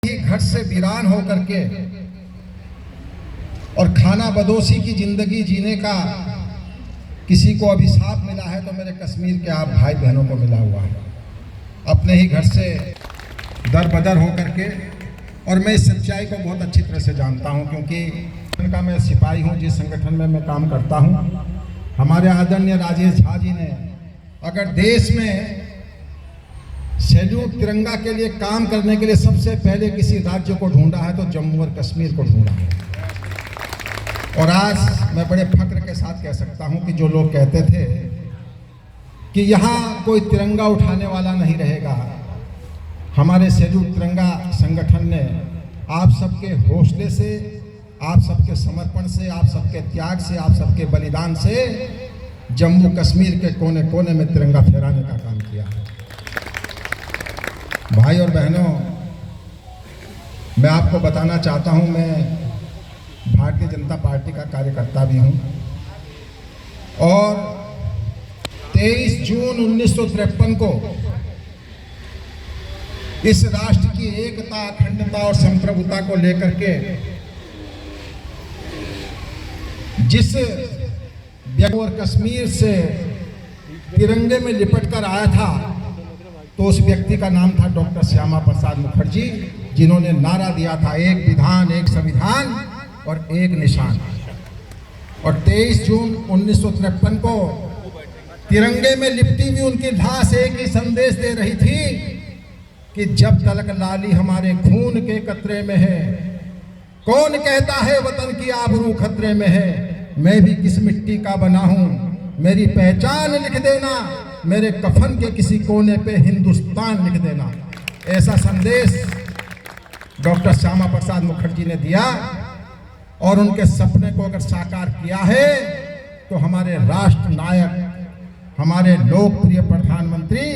ही घर से वीरान होकर के और खाना बदोशी की जिंदगी जीने का किसी को अभिशाप मिला है तो मेरे कश्मीर के आप भाई बहनों को मिला हुआ है। अपने ही घर से दर बदर होकर के, और मैं इस सच्चाई को बहुत अच्छी तरह से जानता हूं क्योंकि उनका मैं सिपाही हूं जिस संगठन में मैं काम करता हूं। हमारे आदरणीय राजेश झा जी ने अगर देश में सैल्यूट तिरंगा के लिए काम करने के लिए सबसे पहले किसी राज्य को ढूंढा है तो जम्मू और कश्मीर को ढूंढा है। और आज मैं बड़े फक्र के साथ कह सकता हूं कि जो लोग कहते थे कि यहाँ कोई तिरंगा उठाने वाला नहीं रहेगा, हमारे सैल्यूट तिरंगा संगठन ने आप सबके हौसले से, आप सबके समर्पण से, आप सबके त्याग से, आप सबके बलिदान से जम्मू कश्मीर के कोने कोने में तिरंगा फहराने का काम किया है। भाई और बहनों, मैं आपको बताना चाहता हूं, मैं भारतीय जनता पार्टी का कार्यकर्ता भी हूं और 23 जून 1953 को इस राष्ट्र की एकता, अखंडता और संप्रभुता को लेकर के जिस व्यक्ति और कश्मीर से तिरंगे में लिपट कर आया था तो उस व्यक्ति का नाम था डॉक्टर श्यामा प्रसाद मुखर्जी, जिन्होंने नारा दिया था एक विधान, एक संविधान और एक निशान। और 23 जून 1953 को तिरंगे में लिपटी हुई उनकी लाश एक ही संदेश दे रही थी कि जब तलक लाली हमारे खून के कतरे में है, कौन कहता है वतन की आबरू खतरे में है, मैं भी किस मिट्टी का बना हूं, मेरी पहचान लिख देना, मेरे कफन के किसी कोने पे हिंदुस्तान लिख देना। ऐसा संदेश डॉक्टर श्यामा प्रसाद मुखर्जी ने दिया और उनके सपने को अगर साकार किया है तो हमारे राष्ट्र नायक, हमारे लोकप्रिय प्रधानमंत्री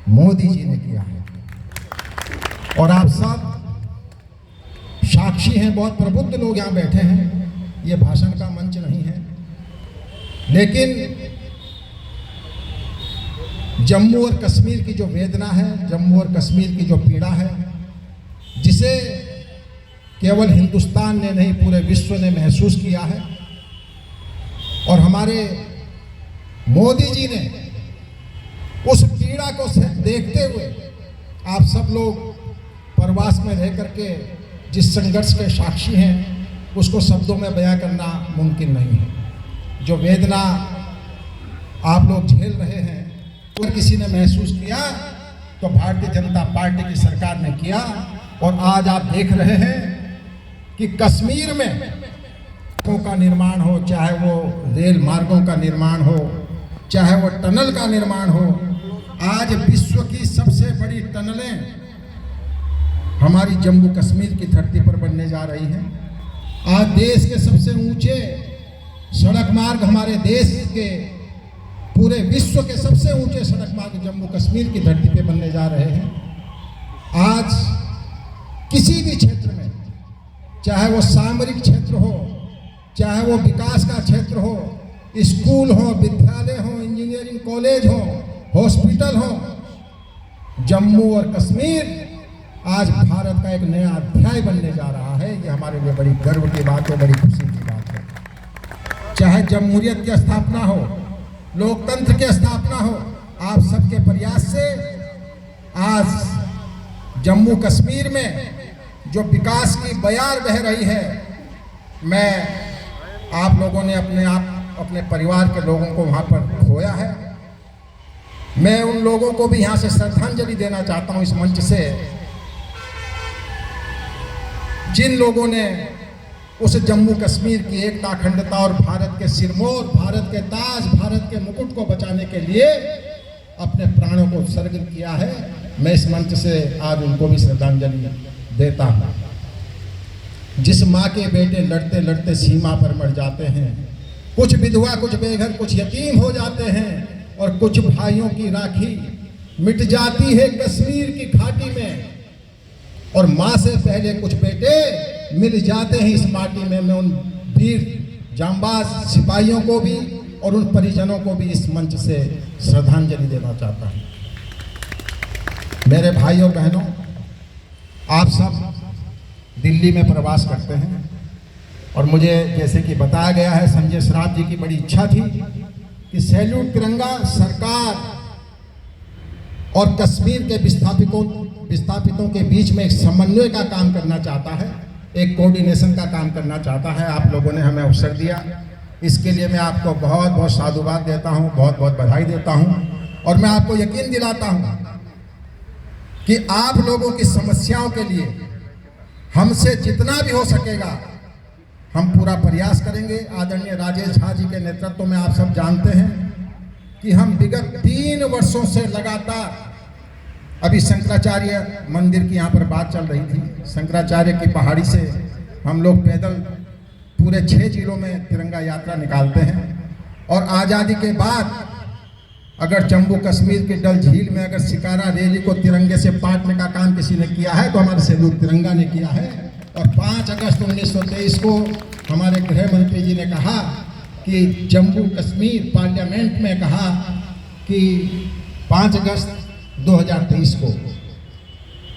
मोदी जी ने किया है। और आप सब साक्षी हैं, बहुत प्रबुद्ध लोग यहाँ बैठे हैं, ये भाषण का मंच नहीं है, लेकिन जम्मू और कश्मीर की जो वेदना है, जम्मू और कश्मीर की जो पीड़ा है, जिसे केवल हिंदुस्तान ने नहीं पूरे विश्व ने महसूस किया है, और हमारे मोदी जी ने उस पीड़ा को देखते हुए आप सब लोग प्रवास में रह करके जिस संघर्ष के साक्षी हैं उसको शब्दों में बयां करना मुमकिन नहीं है। जो वेदना आप लोग झेल रहे हैं अगर किसी ने महसूस किया तो भारतीय जनता पार्टी की सरकार ने किया। और आज आप देख रहे हैं कि कश्मीर में सड़कों का निर्माण हो, चाहे वो रेल मार्गों का निर्माण हो, चाहे वो टनल का निर्माण हो, आज विश्व की सबसे बड़ी टनलें हमारी जम्मू कश्मीर की धरती पर बनने जा रही हैं। आज देश के सबसे ऊंचे सड़क मार्ग, हमारे देश के पूरे विश्व के सबसे ऊंचे सड़क मार्ग जम्मू कश्मीर की धरती पे बनने जा रहे हैं। आज किसी भी क्षेत्र में, चाहे वो सामरिक क्षेत्र हो, चाहे वो विकास का क्षेत्र हो, स्कूल हो, विद्यालय हो, इंजीनियरिंग कॉलेज हो, हॉस्पिटल हो, जम्मू और कश्मीर आज भारत का एक नया अध्याय बनने जा रहा है। ये हमारे लिए बड़ी गर्व की बात है, बड़ी खुशी की बात है। चाहे जमहूरियत की स्थापना हो, लोकतंत्र की स्थापना हो, आप सबके प्रयास से आज जम्मू कश्मीर में जो विकास की बयार बह रही है, मैं आप लोगों ने अपने परिवार के लोगों को वहाँ पर खोया है। मैं उन लोगों को भी यहाँ से श्रद्धांजलि देना चाहता हूँ इस मंच से, जिन लोगों ने उस जम्मू कश्मीर की एकता, अखंडता और भारत के सिरमौर, भारत के ताज, भारत के मुकुट को बचाने के लिए अपने प्राणों को उत्सर्ग किया है। मैं इस मंच से आज उनको भी श्रद्धांजलि देता हूँ। जिस माँ के बेटे लड़ते लड़ते सीमा पर मर जाते हैं, कुछ विधवा, कुछ बेघर, कुछ यतीम हो जाते हैं, और कुछ भाइयों की राखी मिट जाती है कश्मीर की घाटी में, और माँ से पहले कुछ बेटे मिल जाते हैं इस माटी में। मैं उन वीर जांबाज सिपाहियों को भी और उन परिजनों को भी इस मंच से श्रद्धांजलि देना चाहता हूँ। मेरे भाइयों बहनों, आप सब दिल्ली में प्रवास करते हैं और मुझे जैसे कि बताया गया है, संजय श्राफ जी की बड़ी इच्छा थी कि सैल्यूट तिरंगा सरकार और कश्मीर के विस्थापितों के बीच में एक समन्वय का काम करना चाहता है, एक कोऑर्डिनेशन का काम करना चाहता है। आप लोगों ने हमें अवसर दिया, इसके लिए मैं आपको बहुत बहुत साधुवाद देता हूं, बहुत बहुत बधाई देता हूं। और मैं आपको यकीन दिलाता हूं कि आप लोगों की समस्याओं के लिए हमसे जितना भी हो सकेगा हम पूरा प्रयास करेंगे। आदरणीय राजेश झा जी के नेतृत्व में आप सब जानते हैं कि हम विगत 3 वर्षों से लगातार, अभी शंकराचार्य मंदिर की यहाँ पर बात चल रही थी, शंकराचार्य की पहाड़ी से हम लोग पैदल पूरे 6 जिलों में तिरंगा यात्रा निकालते हैं। और आज़ादी के बाद अगर जम्मू कश्मीर के डल झील में अगर शिकारा रैली को तिरंगे से पाटने का काम किसी ने किया है तो हमारे सैल्यूट तिरंगा ने किया है। और 5 अगस्त 1923 को हमारे गृह मंत्री जी ने कहा कि जम्मू कश्मीर पार्लियामेंट में कहा कि 5 अगस्त 2023 को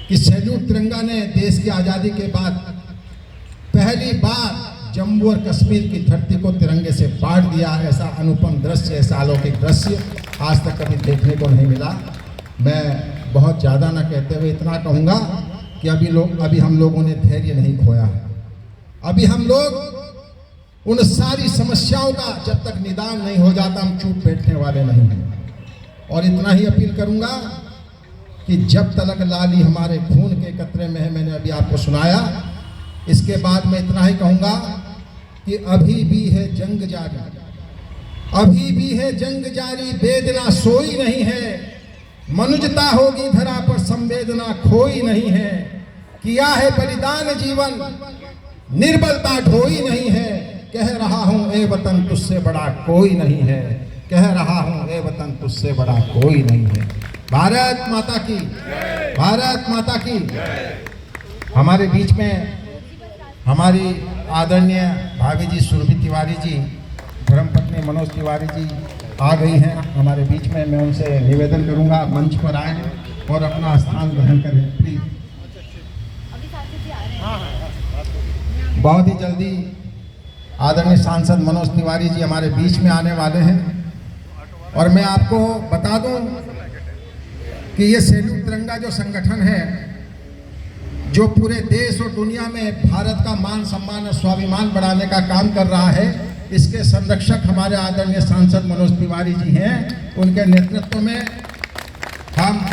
कि सैल्यूट तिरंगा ने देश की आज़ादी के बाद पहली बार जम्मू और कश्मीर की धरती को तिरंगे से पाट दिया। ऐसा अनुपम दृश्य, ऐसा अलौकिक दृश्य आज तक कभी देखने को नहीं मिला। मैं बहुत ज़्यादा ना कहते हुए इतना कहूँगा कि अभी हम लोगों ने धैर्य नहीं खोया है। अभी हम लोग उन सारी समस्याओं का जब तक निदान नहीं हो जाता हम चुप बैठने वाले नहीं हैं। और इतना ही अपील करूँगा कि जब तलक लाली हमारे खून के कतरे में है, मैंने अभी आपको सुनाया। इसके बाद मैं इतना ही कहूँगा कि अभी भी है जंग जारी, अभी भी है जंग जारी, वेदना सोई नहीं है, मनुजता होगी धरा पर संवेदना खोई नहीं है, किया है बलिदान जीवन निर्बलता ढोई नहीं है, कह रहा हूँ ए वतन तुझसे बड़ा कोई नहीं है, कह रहा हूँ ए वतन तुझसे बड़ा कोई नहीं है। भारत माता की, भारत माता की। हमारे बीच में हमारी आदरणीय भाभी जी सुरभि तिवारी जी, धर्मपत्नी मनोज तिवारी जी आ गई हैं हमारे बीच में। मैं उनसे निवेदन करूंगा मंच पर आए और अपना स्थान ग्रहण करें प्लीज। बहुत ही जल्दी आदरणीय सांसद मनोज तिवारी जी हमारे बीच में आने वाले हैं। और मैं आपको बता दूं कि ये सैल्यूट तिरंगा जो संगठन है, जो पूरे देश और दुनिया में भारत का मान सम्मान और स्वाभिमान बढ़ाने का काम कर रहा है, इसके संरक्षक हमारे आदरणीय सांसद मनोज तिवारी जी हैं। उनके नेतृत्व में हम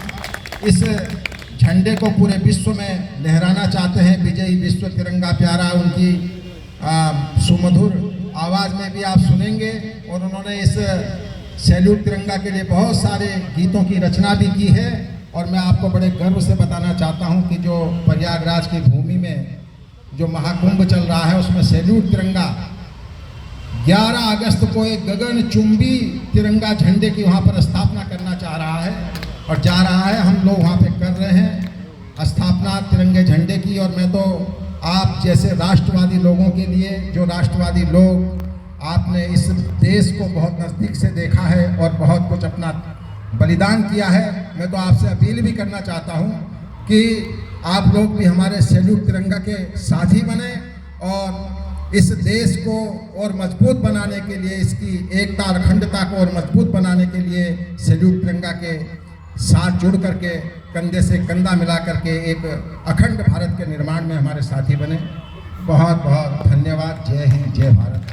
इस झंडे को पूरे विश्व में लहराना चाहते हैं। विजयी विश्व तिरंगा प्यारा, उनकी सुमधुर आवाज़ में भी आप सुनेंगे। और उन्होंने इस सैल्यूट तिरंगा के लिए बहुत सारे गीतों की रचना भी की है। और मैं आपको बड़े गर्व से बताना चाहता हूं कि जो प्रयागराज की भूमि में जो महाकुंभ चल रहा है, उसमें सैल्यूट तिरंगा 11 अगस्त को एक गगनचुंबी तिरंगा झंडे की वहां पर स्थापना करना चाह रहा है और जा रहा है। हम लोग वहां पे कर रहे हैं स्थापना तिरंगे झंडे की। और मैं तो आप जैसे राष्ट्रवादी लोगों के लिए, जो राष्ट्रवादी लोग आपने इस देश को बहुत नज़दीक से देखा है और बहुत कुछ अपना बलिदान किया है, मैं तो आपसे अपील भी करना चाहता हूं कि आप लोग भी हमारे सैल्यूट तिरंगा के साथी बने और इस देश को और मजबूत बनाने के लिए, इसकी एकता और अखंडता को और मजबूत बनाने के लिए सैल्यूट तिरंगा के साथ जुड़ करके, कंधे से कंधा मिला करके एक अखंड भारत के निर्माण में हमारे साथी बने। बहुत बहुत धन्यवाद। जय हिंद, जय भारत।